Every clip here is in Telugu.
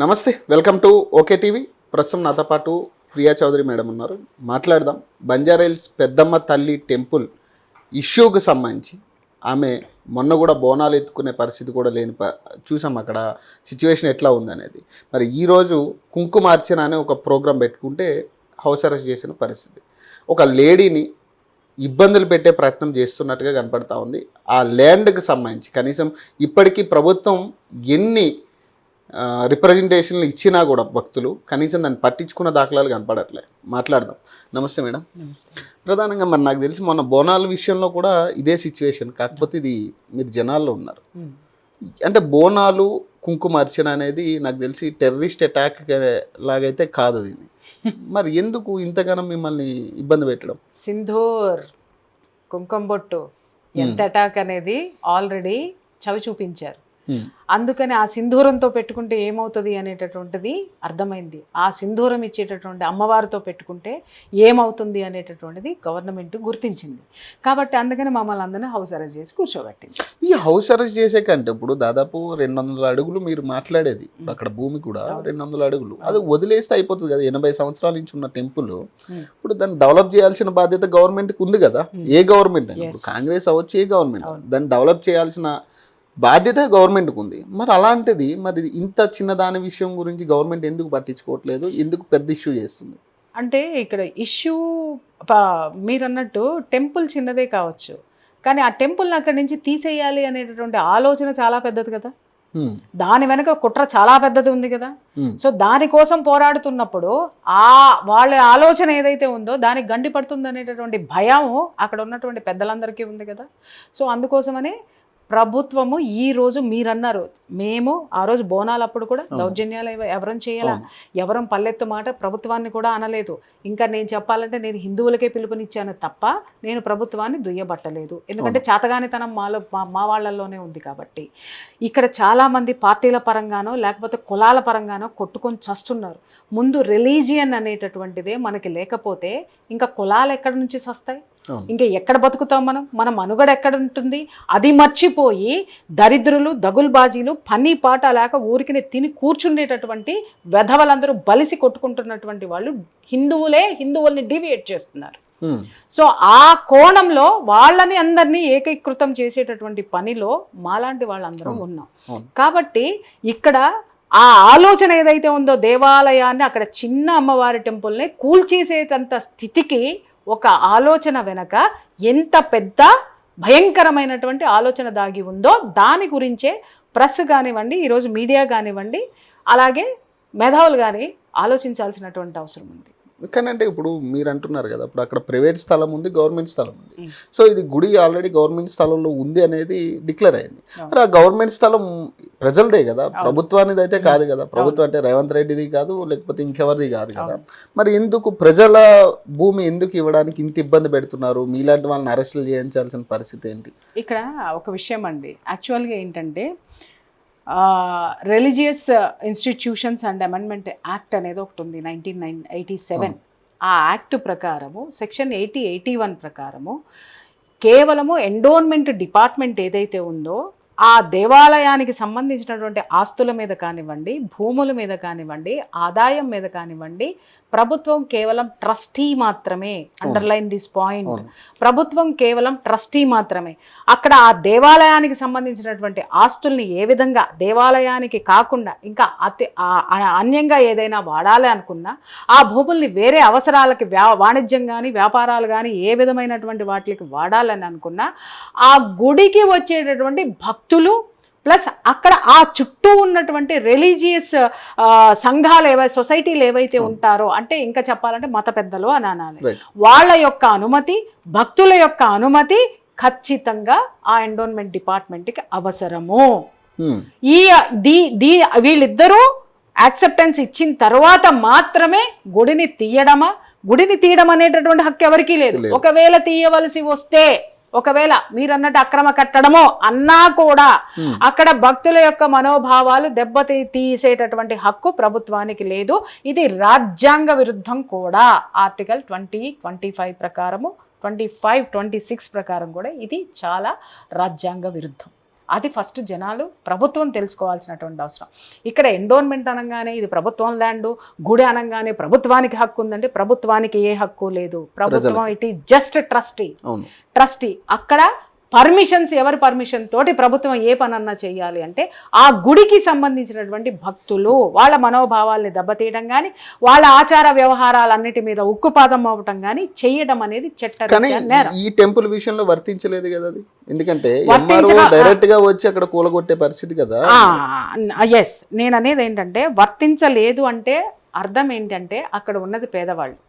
నమస్తే, వెల్కమ్ టు ఓకే టీవీ. ప్రస్తుతం నాతో పాటు ప్రియా చౌదరి మేడం ఉన్నారు. మాట్లాడదాం బంజారాహిల్స్ పెద్దమ్మ తల్లి టెంపుల్ ఇష్యూకి సంబంధించి. ఆమె మొన్న కూడా బోనాలు ఎత్తుకునే పరిస్థితి కూడా లేని చూసాం అక్కడ సిచ్యువేషన్ ఎట్లా ఉందనేది. మరి ఈరోజు కుంకుమార్చన అనే ఒక ప్రోగ్రాం పెట్టుకుంటే హౌస్ అరెస్ట్ చేసిన పరిస్థితి. ఒక లేడీని ఇబ్బందులు పెట్టే ప్రయత్నం చేస్తున్నట్టుగా కనపడతా ఉంది. ఆ ల్యాండ్కి సంబంధించి కనీసం ఇప్పటికీ ప్రభుత్వం ఎన్ని రిప్రజెంటేషన్లు ఇచ్చినా కూడా భక్తులు కనీసం దాన్ని పట్టించుకున్న దాఖలాలు కనపడట్లే. మాట్లాడదాం. నమస్తే మేడం. ప్రధానంగా మరి నాకు తెలిసి మొన్న బోనాల విషయంలో కూడా ఇదే సిచ్యువేషన్, కాకపోతే ఇది మీరు జనాల్లో ఉన్నారు. అంటే బోనాలు కుంకుమార్చన అనేది నాకు తెలిసి టెర్రరిస్ట్ అటాక్ లాగైతే కాదు దీన్ని. మరి ఎందుకు ఇంతగానో మిమ్మల్ని ఇబ్బంది పెట్టడం? సింధూర్ కుంకుమ బొట్టు ఎంత అటాక్ అనేది ఆల్రెడీ చవి చూపించారు. అందుకని ఆ సింధూరంతో పెట్టుకుంటే ఏమవుతుంది అనేటటువంటిది అర్థమైంది. ఆ సింధూరం ఇచ్చేటటువంటి అమ్మవారితో పెట్టుకుంటే ఏమవుతుంది అనేటటువంటిది గవర్నమెంట్ గుర్తించింది. కాబట్టి అందుకని మమ్మల్ని అందరినీ హౌస్ అరెస్ట్ చేసి కూర్చోబెట్టింది. ఈ హౌస్ అరెస్ట్ చేసే కంటే ఇప్పుడు దాదాపు 200 అడుగులు మీరు మాట్లాడేది, అక్కడ భూమి కూడా 200 అడుగులు, అది వదిలేస్తే అయిపోతుంది కదా. 80 సంవత్సరాల నుంచి ఉన్న టెంపుల్ ఇప్పుడు దాన్ని డెవలప్ చేయాల్సిన బాధ్యత గవర్నమెంట్కి ఉంది కదా. ఏ గవర్నమెంట్ అయినా, కాంగ్రెస్ అవ్వచ్చు, ఏ గవర్నమెంట్, దాన్ని డెవలప్ చేయాల్సిన బాధ్యత గవర్నమెంట్కి ఉంది. మరి అలాంటిది మరి ఇంత చిన్నదాని విషయం గురించి గవర్నమెంట్ ఎందుకు పట్టించుకోవట్లేదు, ఎందుకు పెద్ద ఇష్యూ చేస్తుంది? అంటే ఇక్కడ ఇష్యూ మీరు అన్నట్టు టెంపుల్ చిన్నదే కావచ్చు, కానీ ఆ టెంపుల్ని అక్కడి నుంచి తీసేయాలి అనేటటువంటి ఆలోచన చాలా పెద్దది కదా. దాని వెనక కుట్ర చాలా పెద్దది ఉంది కదా. సో దానికోసం పోరాడుతున్నప్పుడు వాళ్ళ ఆలోచన ఏదైతే ఉందో దానికి గండి పడుతుంది అనేటటువంటి భయం అక్కడ ఉన్నటువంటి పెద్దలందరికీ ఉంది కదా. సో అందుకోసమనే ప్రభుత్వము ఈ రోజు మీరన్నారు, మేము ఆ రోజు బోనాలప్పుడు కూడా దౌర్జన్యాలు ఎవరం చేయాలా, ఎవరం పల్లెత్తు మాట ప్రభుత్వాన్ని కూడా అనలేదు. ఇంకా నేను చెప్పాలంటే నేను హిందువులకే పిలుపునిచ్చాను తప్ప నేను ప్రభుత్వాన్ని దుయ్యబట్టలేదు. ఎందుకంటే చేతగానితనం మా వాళ్ళల్లోనే ఉంది. కాబట్టి ఇక్కడ చాలామంది పార్టీల పరంగానో లేకపోతే కులాల పరంగానో కొట్టుకొని చస్తున్నారు. ముందు రిలీజియన్ అనేటటువంటిదే మనకి లేకపోతే ఇంకా కులాలు ఎక్కడి నుంచి వస్తాయి, ఇంకా ఎక్కడ బతుకుతాం మన మనుగడ ఎక్కడ ఉంటుంది? అది మర్చిపోయి దరిద్రులు దగుల్బాజీలు పని పాట లేక ఊరికి తిని కూర్చుండేటటువంటి వెధవలందరూ బలిసి కొట్టుకుంటున్నటువంటి వాళ్ళు హిందువుల్ని డివియేట్ చేస్తున్నారు. సో ఆ కోణంలో వాళ్ళని అందరినీ ఏకీకృతం చేసేటటువంటి పనిలో మాలాంటి వాళ్ళందరం ఉన్నాం. కాబట్టి ఇక్కడ ఆ ఆలోచన ఏదైతే ఉందో దేవాలయాన్ని అక్కడ చిన్న అమ్మవారి టెంపుల్ని కూల్చేసేటంత స్థితికి ఒక ఆలోచన వెనక ఎంత పెద్ద భయంకరమైనటువంటి ఆలోచన దాగి ఉందో దాని గురించే ప్రెస్ కానివ్వండి, ఈరోజు మీడియా కానివ్వండి, అలాగే మేధావులు కానీ ఆలోచించాల్సినటువంటి అవసరం ఉంది. కానీ అంటే ఇప్పుడు మీరు అంటున్నారు కదా, ఇప్పుడు అక్కడ ప్రైవేట్ స్థలం ఉంది, గవర్నమెంట్ స్థలం ఉంది. సో ఇది గుడి ఆల్రెడీ గవర్నమెంట్ స్థలంలో ఉంది అనేది డిక్లేర్ అయింది. మరి ఆ గవర్నమెంట్ స్థలం ప్రజలదే కదా, ప్రభుత్వానిది అయితే కాదు కదా. ప్రభుత్వం అంటే రేవంత్ రెడ్డిది కాదు, లేకపోతే ఇంకెవరిది కాదు కదా. మరి ఎందుకు ప్రజల భూమి ఎందుకు ఇవ్వడానికి ఇంత ఇబ్బంది పెడుతున్నారు? మీలాంటి వాళ్ళని అరెస్టులు చేయించాల్సిన పరిస్థితి ఏంటి? ఇక్కడ ఒక విషయం అండి, యాక్చువల్గా ఏంటంటే religious institutions and amendment act అనేది ఒకటి ఉంది 1987. ఆ యాక్ట్ ప్రకారము సెక్షన్ 80-81 ప్రకారము కేవలము ఎండోన్మెంట్ డిపార్ట్మెంట్ ఏదైతే ఉందో ఆ దేవాలయానికి సంబంధించినటువంటి ఆస్తుల మీద కానివ్వండి, భూముల మీద కానివ్వండి, ఆదాయం మీద కానివ్వండి, ప్రభుత్వం కేవలం ట్రస్టీ మాత్రమే. అండర్లైన్ దిస్ పాయింట్, ప్రభుత్వం కేవలం ట్రస్టీ మాత్రమే. అక్కడ ఆ దేవాలయానికి సంబంధించినటువంటి ఆస్తుల్ని ఏ విధంగా దేవాలయానికి కాకుండా ఇంకా అన్యంగా ఏదైనా వాడాలి అనుకున్నా, ఆ భూముల్ని వేరే అవసరాలకి వాణిజ్యం కానీ వ్యాపారాలు కానీ ఏ విధమైనటువంటి వాటికి వాడాలని అనుకున్నా, ఆ గుడికి వచ్చేటటువంటి భక్తులు ప్లస్ అక్కడ ఆ చుట్టూ ఉన్నటువంటి రిలీజియస్ సంఘాలు సొసైటీలు ఏవైతే ఉంటారో, అంటే ఇంకా చెప్పాలంటే మత పెద్దలు అని అనాలి, వాళ్ళ యొక్క అనుమతి, భక్తుల యొక్క అనుమతి ఖచ్చితంగా ఆ ఎండోన్మెంట్ డిపార్ట్మెంట్కి అవసరము. వీళ్ళిద్దరూ యాక్సెప్టెన్స్ ఇచ్చిన తర్వాత మాత్రమే గుడిని తీయడం అనేటటువంటి హక్కు ఎవరికీ లేదు. ఒకవేళ తీయవలసి వస్తే, ఒకవేళ మీరన్నట్టు అక్రమ కట్టడమో అన్నా కూడా అక్కడ భక్తుల యొక్క మనోభావాలు తీసేటటువంటి హక్కు ప్రభుత్వానికి లేదు. ఇది రాజ్యాంగ విరుద్ధం కూడా. ఆర్టికల్ 20-25 ప్రకారము 25-26 ప్రకారం కూడా ఇది చాలా రాజ్యాంగ విరుద్ధం. అది ఫస్ట్ జనాలు ప్రభుత్వం తెలుసుకోవాల్సినటువంటి అవసరం. ఇక్కడ ఎండోన్మెంట్ అనగానే ఇది ప్రభుత్వం ల్యాండ్, గుడి అనగానే ప్రభుత్వానికి హక్కు ఉందంటే ప్రభుత్వానికి ఏ హక్కు లేదు. ప్రభుత్వం ఇట్ ఈస్ జస్ట్ ట్రస్టీ. అక్కడ పర్మిషన్స్, ఎవరి పర్మిషన్ తోటి ప్రభుత్వం ఏ పనన్నా చేయాలి అంటే ఆ గుడికి సంబంధించినటువంటి భక్తులు వాళ్ళ మనోభావాల్ని దెబ్బతీయడం కానీ, వాళ్ళ ఆచార వ్యవహారాలన్నిటి మీద ఉక్కుపాదం అవ్వటం కానీ చేయడం అనేది చట్టరీత్యా నేరం. ఈ టెంపుల్ విషయంలో వర్తించలేదు కదా అది, ఎందుకంటే డైరెక్ట్ గా వచ్చి అక్కడ కూలగొట్టే పరిస్థితి కదా. ఎస్, నేను అనేది ఏంటంటే వర్తించలేదు అంటే అర్థం ఏంటంటే అక్కడ ఉన్నది పేదవాళ్ళు.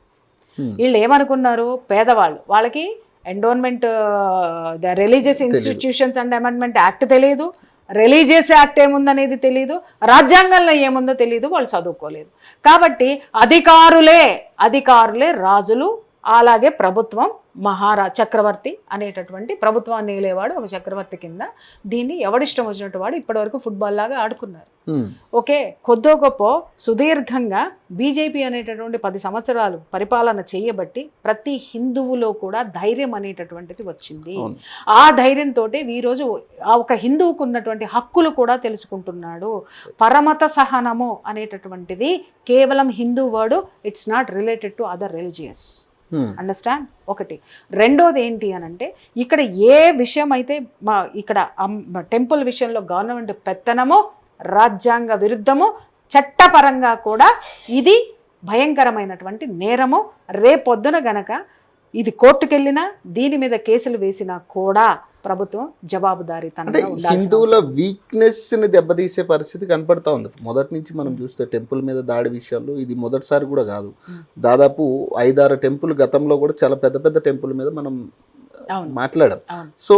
వీళ్ళు ఏమనుకున్నారు, పేదవాళ్ళు, వాళ్ళకి endowment religious institutions and amendment act తెలియదు, రిలీజియస్ యాక్ట్ ఏముందనేది తెలియదు, రాజ్యాంగంలో ఏముందో తెలియదు, వాళ్ళు చదువుకోలేదు. కాబట్టి అధికారులే రాజులు, అలాగే ప్రభుత్వం చక్రవర్తి అనేటటువంటి ప్రభుత్వాన్ని ఏలేవాడు ఒక చక్రవర్తి కింద. దీన్ని ఎవడిష్టం వచ్చినట్టు వాడు ఇప్పటివరకు ఫుట్బాల్ లాగా ఆడుకున్నారు. ఓకే, కొద్దో గొప్ప సుదీర్ఘంగా బీజేపీ అనేటటువంటి 10 సంవత్సరాలు పరిపాలన చేయబట్టి ప్రతి హిందువులో కూడా ధైర్యం అనేటటువంటిది వచ్చింది. ఆ ధైర్యంతో ఈరోజు ఒక హిందువుకు ఉన్నటువంటి హక్కులు కూడా తెలుసుకుంటున్నాడు. పరమత సహనము అనేటటువంటిది కేవలం Hindu word, it's not related to other religious. Understand? ఒకటి. రెండోది ఏంటి అనంటే ఇక్కడ ఏ విషయం అయితే ఇక్కడ టెంపుల్ విషయంలో గవర్నమెంట్ పెత్తనము రాజ్యాంగ విరుద్ధము, చట్టపరంగా కూడా ఇది భయంకరమైనటువంటి నేరము. రేపొద్దున గనక ఇది కోర్టుకెళ్ళినా దీని మీద కేసులు వేసినా కూడా ప్రభుత్వం జవాబుదారీతనంగా ఉండాలి. హిందువుల వీక్నెస్ ని దెబ్బతీసే పరిస్థితి కనపడతా ఉంది. మొదటి నుంచి మనం చూస్తే టెంపుల్ మీద దాడి విషయాల్లో ఇది మొదటిసారి కూడా కాదు. దాదాపు 5-6 టెంపుల్ గతంలో కూడా చాలా పెద్ద పెద్ద టెంపుల్ మీద మనం మాట్లాడాం. సో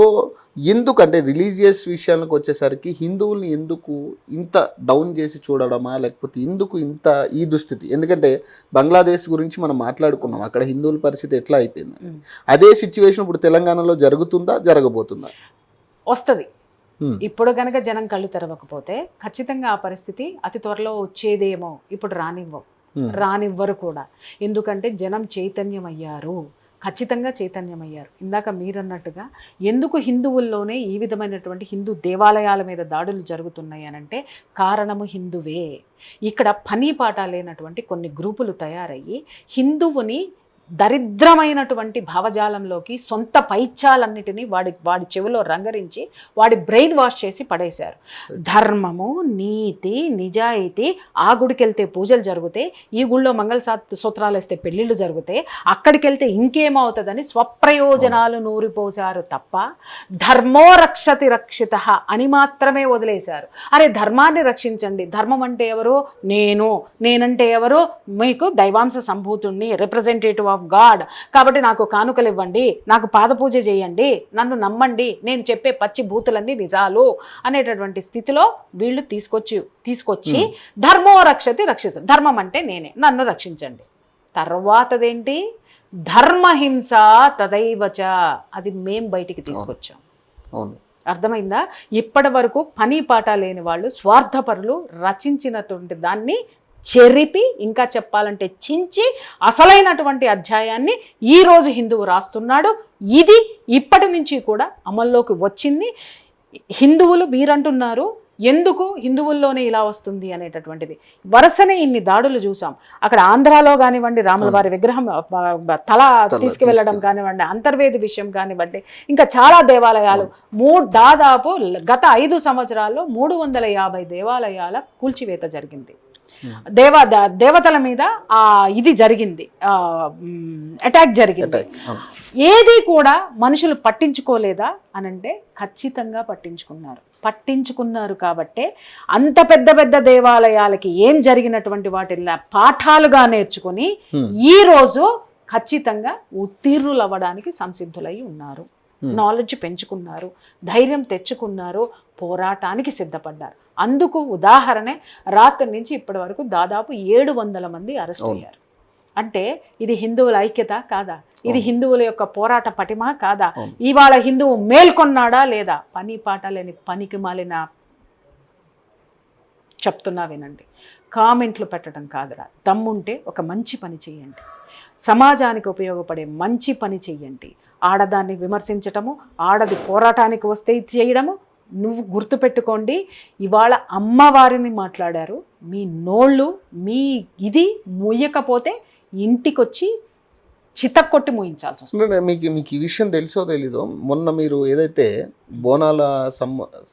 ఎందుకంటే రిలీజియస్ విషయాలకు వచ్చేసరికి హిందువుల్ని ఎందుకు ఇంత డౌన్ చేసి చూడడమా, లేకపోతే ఎందుకు ఇంత ఈ దుస్థితి? ఎందుకంటే బంగ్లాదేశ్ గురించి మనం మాట్లాడుకున్నాం, అక్కడ హిందువుల పరిస్థితి ఎట్లా అయిపోయింది. అదే సిచ్యువేషన్ ఇప్పుడు తెలంగాణలో జరుగుతుందా, జరగబోతుందా? వస్తుంది. ఇప్పుడు కనుక జనం కళ్ళు తెరవకపోతే ఖచ్చితంగా ఆ పరిస్థితి అతి త్వరలో వచ్చేదేమో. ఇప్పుడు రానివ్వరు కూడా. ఎందుకంటే జనం చైతన్యమయ్యారు, ఖచ్చితంగా చైతన్యమయ్యారు. ఇందాక మీరన్నట్టుగా ఎందుకు హిందువుల్లోనే ఈ విధమైనటువంటి హిందూ దేవాలయాల మీద దాడులు జరుగుతున్నాయి అనంటే కారణము హిందువే. ఇక్కడ పని పాట లేనటువంటి కొన్ని గ్రూపులు తయారయ్యి హిందువుని దరిద్రమైనటువంటి భావజాలంలోకి, సొంత పైత్యాలన్నిటినీ వాడి చెవిలో రంగరించి వాడి బ్రెయిన్ వాష్ చేసి పడేశారు. ధర్మము, నీతి, నిజాయితీ, ఆ గుడికి వెళ్తే పూజలు జరుగుతాయి, ఈ గుళ్ళో సూత్రాలు వేస్తే పెళ్ళిళ్ళు జరుగుతాయి, అక్కడికి వెళ్తే ఇంకేమవుతుందని స్వప్రయోజనాలు నూరిపోశారు తప్ప ధర్మో రక్షతి రక్షిత అని మాత్రమే వదిలేశారు. అరే ధర్మాన్ని రక్షించండి. ధర్మం అంటే ఎవరు? నేనంటే ఎవరు? మీకు దైవాంశ సంభూతుణ్ణి, రిప్రజెంటేటివ్ గాడ్. కాబట్టి నాకు కానుకలు ఇవ్వండి, నాకు పాదపూజ చేయండి, నన్ను నమ్మండి, నేను చెప్పే పచ్చి భూతులన్నీ నిజాలు అనేటటువంటి స్థితిలో వీళ్ళు తీసుకొచ్చి ధర్మో రక్షతి రక్షిత, ధర్మం అంటే నేనే, నన్ను రక్షించండి. తర్వాతదేంటి? ధర్మహింస తదైవచ, అది మేం బయటికి తీసుకొచ్చాం. అర్థమైందా? ఇప్పటి వరకు పని పాట లేని వాళ్ళు, స్వార్థపరులు రచించినటువంటి దాన్ని చెరిపి, ఇంకా చెప్పాలంటే చించి అసలైనటువంటి అధ్యాయాన్ని ఈరోజు హిందువు రాస్తున్నాడు. ఇది ఇప్పటి నుంచి కూడా అమల్లోకి వచ్చింది. హిందువులు మీరంటున్నారు ఎందుకు హిందువుల్లోనే ఇలా వస్తుంది అనేటటువంటిది. వరుసనే ఇన్ని దాడులు చూసాం. అక్కడ ఆంధ్రాలో కానివ్వండి, రాముల వారి విగ్రహం తల తీసుకువెళ్ళడం కానివ్వండి, అంతర్వేది విషయం కానివ్వండి, ఇంకా చాలా దేవాలయాలు దాదాపు గత 5 సంవత్సరాల్లో 350 దేవాలయాల కూల్చివేత జరిగింది. దేవతల మీద ఇది జరిగింది, అటాక్ జరిగింది. ఏది కూడా మనుషులు పట్టించుకోలేదా అనంటే ఖచ్చితంగా పట్టించుకున్నారు. కాబట్టే అంత పెద్ద పెద్ద దేవాలయాలకి ఏం జరిగినటువంటి వాటిని పాఠాలుగా నేర్చుకుని ఈరోజు ఖచ్చితంగా ఉత్తీర్ణులు అవ్వడానికి సంసిద్ధులై ఉన్నారు. నాలెడ్జ్ పెంచుకున్నారు, ధైర్యం తెచ్చుకున్నారు, పోరాటానికి సిద్ధపడ్డారు. అందుకు ఉదాహరణే రాత్రి నుంచి ఇప్పటి వరకు దాదాపు 700 మంది అరెస్ట్ అయ్యారు. అంటే ఇది హిందువుల ఐక్యత కాదా? ఇది హిందువుల యొక్క పోరాట పటిమ కాదా? ఇవాళ హిందువు మేల్కొన్నాడా లేదా? పని పాట లేని పనికి మాలిన చెప్తున్నా వినండి. కామెంట్లు పెట్టడం కాదురా, దమ్ముంటే ఒక మంచి పని చేయండి, సమాజానికి ఉపయోగపడే మంచి పని చెయ్యండి. ఆడదాన్ని విమర్శించటము, ఆడది పోరాటానికి వస్తే చేయడము నువ్వు గుర్తుపెట్టుకోండి, ఇవాళ అమ్మవారిని మాట్లాడారు, మీ నోళ్ళు మీ ఇది ముయ్యకపోతే ఇంటికొచ్చి చితక్కొట్టి మూయించాల్సి వస్తుంది. అంటే మీకు ఈ విషయం తెలుసో తెలీదో, మొన్న మీరు ఏదైతే బోనాల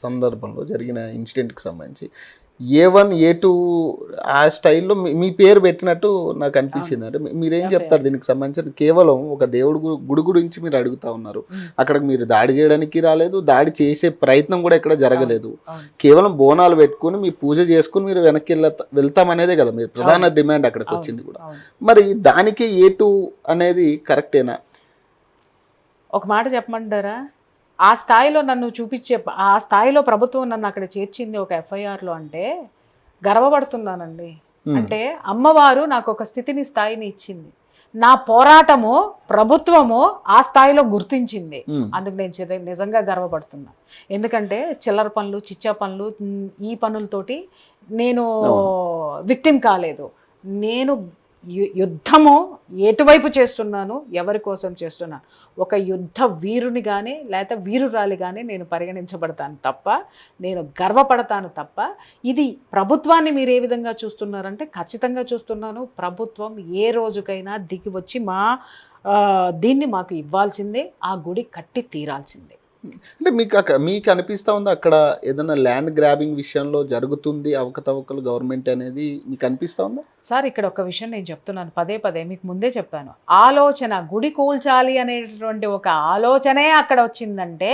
సందర్భంలో జరిగిన ఇన్సిడెంట్కి సంబంధించి A1 A2 ఆ స్టైల్లో మీ పేరు పెట్టినట్టు నాకు అనిపించింది. అంటే మీరేం చెప్తారు దీనికి సంబంధించి? కేవలం ఒక దేవుడు గుడి గురించి మీరు అడుగుతా ఉన్నారు, అక్కడ మీరు దాడి చేయడానికి రాలేదు, దాడి చేసే ప్రయత్నం కూడా ఎక్కడ జరగలేదు, కేవలం బోనాలు పెట్టుకుని మీ పూజ చేసుకుని మీరు వెనక్కి వెళ్తామనేదే కదా మీరు ప్రధాన డిమాండ్ అక్కడికి వచ్చింది కూడా. మరి దానికి A2 అనేది కరెక్టేనా? ఒక మాట చెప్పమంటారా, ఆ స్థాయిలో నన్ను చూపించే, ఆ స్థాయిలో ప్రభుత్వం నన్ను అక్కడ చేర్చింది ఒక FIRలో అంటే గర్వపడుతున్నానండి. అంటే అమ్మవారు నాకు ఒక స్థితిని, స్థాయిని ఇచ్చింది, నా పోరాటము ప్రభుత్వము ఆ స్థాయిలో గుర్తించింది. అందుకు నేను నిజంగా గర్వపడుతున్నా. ఎందుకంటే చిల్లర పనులు, చిచ్చా పనులు, ఈ పనులతోటి నేను విక్టిమ్ కాలేదు. నేను యుద్ధము ఎటువైపు చేస్తున్నాను, ఎవరి కోసం చేస్తున్నాను, ఒక యుద్ధ వీరుని కానీ లేకపోతే వీరురాలి కానీ నేను పరిగణించబడతాను తప్ప, నేను గర్వపడతాను తప్ప. ఇది ప్రభుత్వాన్ని మీరు ఏ విధంగా చూస్తున్నారంటే ఖచ్చితంగా చూస్తున్నాను. ప్రభుత్వం ఏ రోజుకైనా దిగి వచ్చి దీన్ని మాకు ఇవ్వాల్సిందే, ఆ గుడి కట్టి తీరాల్సిందే. అంటే మీకు అనిపిస్తూ ఉంది అక్కడ ఏదైనా ల్యాండ్ గ్రాబింగ్ విషయంలో జరుగుతుంది అవకతవకలు గవర్నమెంట్ అనేది మీకు అనిపిస్తూ ఉందా? సార్, ఇక్కడ ఒక విషయం నేను చెప్తున్నాను, పదే పదే మీకు ముందే చెప్పాను. ఆలోచన, గుడి కూల్చాలి అనేటువంటి ఒక ఆలోచనే అక్కడ వచ్చిందంటే,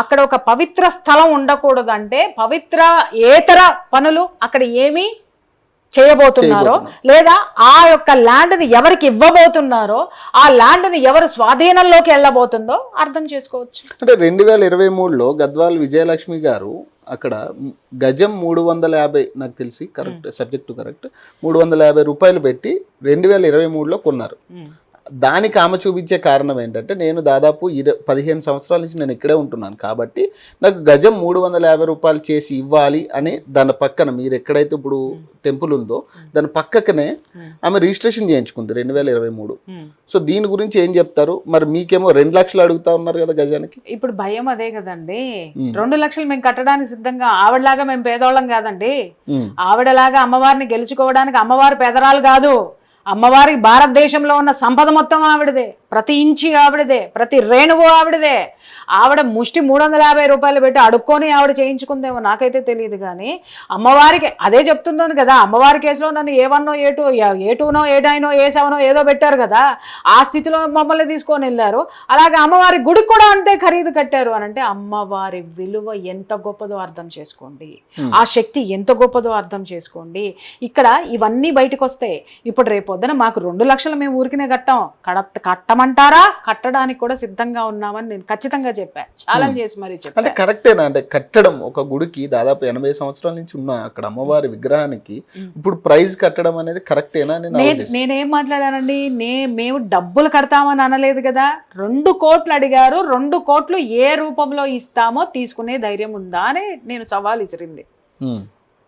అక్కడ ఒక పవిత్ర స్థలం ఉండకూడదంటే పవిత్ర ఏతర పనులు అక్కడ ఏమీ చేయబోతున్నారో, లేదా ఆ యొక్క ల్యాండ్ని ఎవరికి ఇవ్వబోతున్నారో, ఆ ల్యాండ్ని ఎవరు స్వాధీనంలోకి వెళ్ళబోతుందో అర్థం చేసుకోవచ్చు. అంటే 2023లో గద్వాల్ విజయలక్ష్మి గారు అక్కడ గజం 350, నాకు తెలిసి కరెక్ట్, సబ్జెక్టు కరెక్ట్, 350 రూపాయలు పెట్టి 2023లో కొన్నారు. దానికి ఆమె చూపించే కారణం ఏంటంటే, నేను దాదాపు 15 సంవత్సరాల నుంచి నేను ఇక్కడే ఉంటున్నాను కాబట్టి నాకు గజం 350 రూపాయలు చేసి ఇవ్వాలి అని దాని పక్కన, మీరు ఎక్కడైతే ఇప్పుడు టెంపుల్ ఉందో దాని పక్కనే ఆమె రిజిస్ట్రేషన్ చేయించుకుంది 2023. సో దీని గురించి ఏం చెప్తారు? మరి మీకేమో 2 లక్షలు అడుగుతా ఉన్నారు కదా గజానికి. ఇప్పుడు భయం అదే కదండి, 2 లక్షలు మేము కట్టడానికి సిద్ధంగా. ఆవిడలాగా మేము పేదవాళ్ళం కాదండి, ఆవిడలాగా అమ్మవారిని గెలుచుకోవడానికి అమ్మవారి పేదరాలు కాదు. అమ్మవారి భారతదేశంలో ఉన్న సంపద మొత్తం ఆవిడదే, ప్రతి ఇంచి ఆవిడదే, ప్రతి రేణువు ఆవిడదే. ఆవిడ ముష్టి 350 రూపాయలు పెట్టి అడుక్కొని ఆవిడ చేయించుకుందేమో నాకైతే తెలియదు. కానీ అమ్మవారికి అదే చెప్తున్నాను కదా, అమ్మవారి కేసులో నన్ను A1 A2 A9 A7 ఏదో పెట్టారు కదా, ఆ స్థితిలో మమ్మల్ని తీసుకొని వెళ్ళారు. అలాగే అమ్మవారి గుడికి కూడా అంతే ఖరీదు కట్టారు అని అంటే అమ్మవారి విలువ ఎంత గొప్పదో అర్థం చేసుకోండి, ఆ శక్తి ఎంత గొప్పదో అర్థం చేసుకోండి. ఇక్కడ ఇవన్నీ బయటకు వస్తాయి. ఇప్పుడు రేపొద్దున మాకు 2 లక్షలు మేము ఊరికినే కట్టమంటారా? కట్టడానికి కూడా సిద్ధంగా ఉన్నామని నేను ఖచ్చితంగా చెప్పాను, ఛాలెంజ్ చేసి మరీ చెప్పాను. అంటే కరెక్టేనా? అంటే కట్టడం, ఒక గుడికి దాదాపు 80 సంవత్సరాల నుంచి ఉన్న అక్కడ అమ్మవారి విగ్రహానికి ఇప్పుడు ప్రైజ్ కట్టడం అనేది కరెక్టేనా? నేనేం మాట్లాడానండి, మేము డబ్బులు కడతామని అనలేదు కదా. 2 కోట్లు అడిగారు, 2 కోట్లు ఏ రూపంలో ఇస్తామో తీసుకునే ధైర్యం ఉందా అని నేను సవాల్ ఇసిరింది.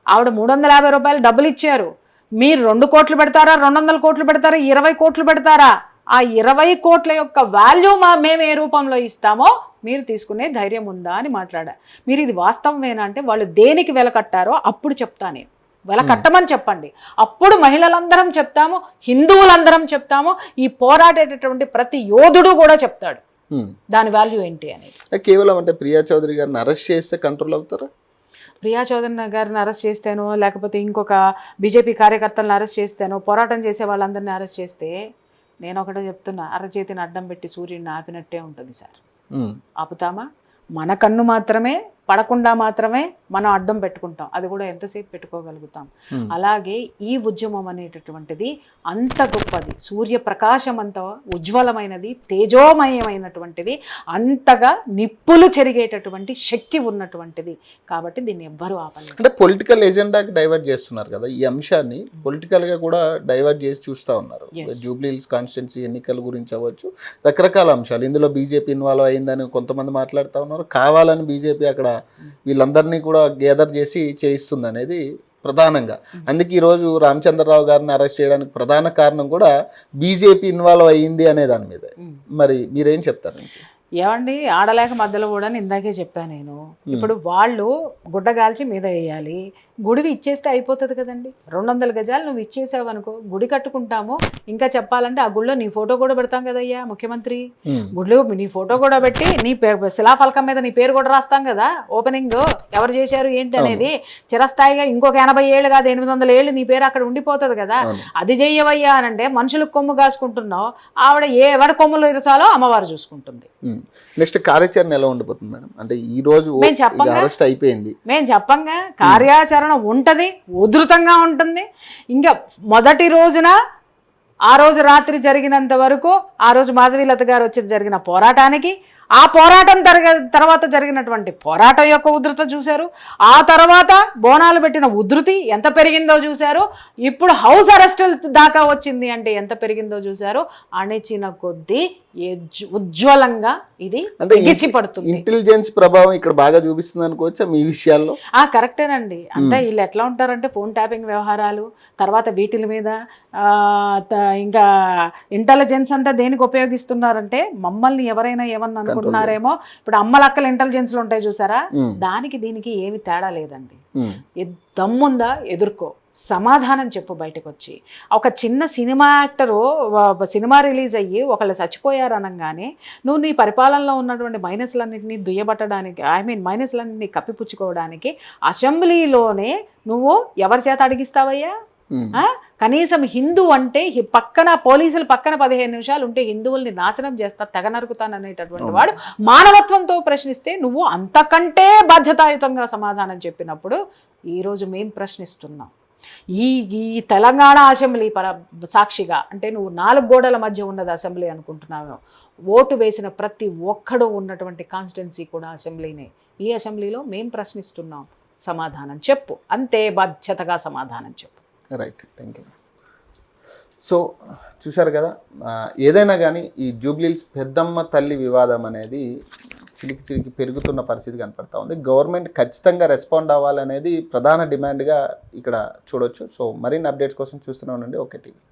ఆవిడ 350 రూపాయలు డబ్బులు ఇచ్చారు, మీరు 2 కోట్లు పెడతారా, 200 కోట్లు పెడతారా, 20 కోట్లు పెడతారా? ఆ 20 కోట్ల యొక్క వాల్యూ మేము ఏ రూపంలో ఇస్తామో మీరు తీసుకునే ధైర్యం ఉందా అని మాట్లాడా. మీరు ఇది వాస్తవమేనా అంటే, వాళ్ళు దేనికి వెల కట్టారో అప్పుడు చెప్తా, నేను వెల కట్టమని చెప్పండి, అప్పుడు మహిళలందరం చెప్తాము, హిందువులందరం చెప్తాము, ఈ పోరాడేటటువంటి ప్రతి యోధుడు కూడా చెప్తాడు దాని వాల్యూ ఏంటి అనేది. కేవలం అంటే ప్రియా చౌదరి గారిని అరెస్ట్ చేస్తే కంట్రోల్ అవుతారా? ప్రియా చౌదరి గారిని అరెస్ట్ చేస్తేనో, లేకపోతే ఇంకొక బీజేపీ కార్యకర్తలను అరెస్ట్ చేస్తేనో, పోరాటం చేసే వాళ్ళందరినీ అరెస్ట్ చేస్తే, నేను ఒకటే చెప్తున్నా, అరచేతిని అడ్డం పెట్టి సూర్యుడిని ఆపినట్టే ఉంటుంది సార్. ఆపుతామా? మన కన్ను మాత్రమే పడకుండా మాత్రమే మనం అడ్డం పెట్టుకుంటాం, అది కూడా ఎంతసేపు పెట్టుకోగలుగుతాం. అలాగే ఈ ఉద్యమం అనేటటువంటిది అంత గొప్పది, సూర్యప్రకాశం అంత ఉజ్వలమైనది, తేజోమయమైనటువంటిది, అంతగా నిప్పులు చెరిగేటటువంటి శక్తి ఉన్నటువంటిది. కాబట్టి దీన్ని ఎవ్వరూ ఆపలేరు. అంటే పొలిటికల్ ఎజెండాకి డైవర్ట్ చేస్తున్నారు కదా, ఈ అంశాన్ని పొలిటికల్గా కూడా డైవర్ట్ చేసి చూస్తూ ఉన్నారు. జూబ్లీ హిల్స్ కాన్స్టిట్యున్సీ ఎన్నికల గురించి అవ్వచ్చు, రకరకాల అంశాలు. ఇందులో బీజేపీ ఇన్వాల్వ్ అయిందని కొంతమంది మాట్లాడుతూ ఉన్నారు, కావాలని బీజేపీ అక్కడ వీళ్ళందరినీ కూడా గేదర్ చేసి చేయిస్తుంది అనేది ప్రధానంగా. అందుకే ఈరోజు రామచంద్రరావు గారిని అరెస్ట్ చేయడానికి ప్రధాన కారణం కూడా బీజేపీ ఇన్వాల్వ్ అయ్యింది అనే దాని మీద. మరి మీరేం చెప్తారు? ఏమండి ఆడలేక మధ్యలో కూడా ఇందాకే చెప్పాను నేను. ఇప్పుడు వాళ్ళు గుడ్డగాల్చి మీద వేయాలి, గుడివి ఇచ్చేస్తే అయిపోతుంది కదండి. 200 గజాలు నువ్వు ఇచ్చేసావు అనుకో, గుడి కట్టుకుంటాము. ఇంకా చెప్పాలంటే ఆ గుడిలో నీ ఫోటో కూడా పెడతాం కదయ్యా ముఖ్యమంత్రి, గుడిలో నీ ఫోటో కూడా పెట్టి నీ శిలాఫలకం మీద నీ పేరు కూడా రాస్తాం కదా, ఓపెనింగ్ ఎవరు చేశారు ఏంటి అనేది చిరస్థాయిగా ఇంకొక 80 ఏళ్ళు కాదు 800 ఏళ్ళు నీ పేరు అక్కడ ఉండిపోతుంది కదా. అది చెయ్యవయ్యా అని అంటే మనుషులకు కొమ్ము కాసుకుంటున్నావు, ఆవిడ ఎవరి కొమ్ములు ఇరచాలో అమ్మవారు చూసుకుంటుంది. నెక్స్ట్ కార్యాచరణ ఎలా ఉండిపోతుంది మేడం? అంటే ఈ రోజు అరెస్ట్ అయిపోయింది, మేము చెప్పంగా కార్యాచరణ ఉంటది, ఉధృతంగా ఉంటుంది. ఇంకా మొదటి రోజున ఆ రోజు రాత్రి జరిగినంత వరకు, ఆ రోజు మాధవీలత గారు వచ్చి జరిగిన పోరాటానికి, ఆ పోరాటం తర్వాత జరిగినటువంటి పోరాటం యొక్క ఉధృత చూశారు. ఆ తర్వాత బోనాలు పెట్టిన ఉధృతి ఎంత పెరిగిందో చూశారు. ఇప్పుడు హౌస్ అరెస్టుల దాకా వచ్చింది అంటే ఎంత పెరిగిందో చూశారు. అణిచిన కొద్దీ ఉజ్వలంగా ఇది ఎగిసిపడుతుంది. ఇంటెలిజెన్స్ ప్రభావం ఇక్కడ బాగా చూపిస్తుంది అనుకోవచ్చా మీ విషయాల్లో? కరెక్టేనండి. అంటే వీళ్ళు ఎట్లా ఉంటారంటే ఫోన్ ట్యాపింగ్ వ్యవహారాలు, తర్వాత వీటిల మీద ఇంకా ఇంటెలిజెన్స్ అంటే దేనికి ఉపయోగిస్తున్నారంటే మమ్మల్ని ఎవరైనా ఏమన్నా అనుకుంటున్నారేమో. ఇప్పుడు అమ్మలక్కల ఇంటెలిజెన్స్లు ఉంటాయి చూసారా, దానికి దీనికి ఏమి తేడా లేదండి. దమ్ముందా ఎదుర్కో, సమాధానం చెప్పు బయటకు వచ్చి. ఒక చిన్న సినిమా యాక్టరు సినిమా రిలీజ్ అయ్యి ఒకళ్ళు చచ్చిపోయారు అనగానే నువ్వు నీ పరిపాలనలో ఉన్నటువంటి మైనస్లన్నింటినీ దుయ్యబట్టడానికి, మైనస్లన్నింటినీ కప్పిపుచ్చుకోవడానికి అసెంబ్లీలోనే నువ్వు ఎవరి చేత అడిగిస్తావయ్యా? కనీసం హిందూ అంటే పక్కన పోలీసులు పక్కన 15 నిమిషాలు ఉంటే హిందువుల్ని నాశనం చేస్తా, తెగ నరుకుతాననేటటువంటి వాడు మానవత్వంతో ప్రశ్నిస్తే నువ్వు అంతకంటే బాధ్యతాయుతంగా సమాధానం చెప్పినప్పుడు ఈరోజు మేం ప్రశ్నిస్తున్నాం. ఈ తెలంగాణ అసెంబ్లీ సాక్షిగా, అంటే నువ్వు 4 గోడల మధ్య ఉన్నది అసెంబ్లీ అనుకుంటున్నావు. ఓటు వేసిన ప్రతి ఒక్కడు ఉన్నటువంటి కాన్స్టిట్యున్సీ కూడా అసెంబ్లీనే. ఈ అసెంబ్లీలో మేం ప్రశ్నిస్తున్నాం, సమాధానం చెప్పు, అంతే బాధ్యతగా సమాధానం చెప్పు. Right, thank you. సో చూశారు కదా, ఏదైనా కానీ ఈ జూబ్లీహిల్స్ పెద్దమ్మ తల్లి వివాదం అనేది చిలికి పెరుగుతున్న పరిస్థితి కనపడతా ఉంది. గవర్నమెంట్ ఖచ్చితంగా రెస్పాండ్ అవ్వాలనేది ప్రధాన డిమాండ్గా ఇక్కడ చూడొచ్చు. సో మరిన్ని అప్డేట్స్ కోసం చూస్తూనే ఉండండి ఓకే టీవీ.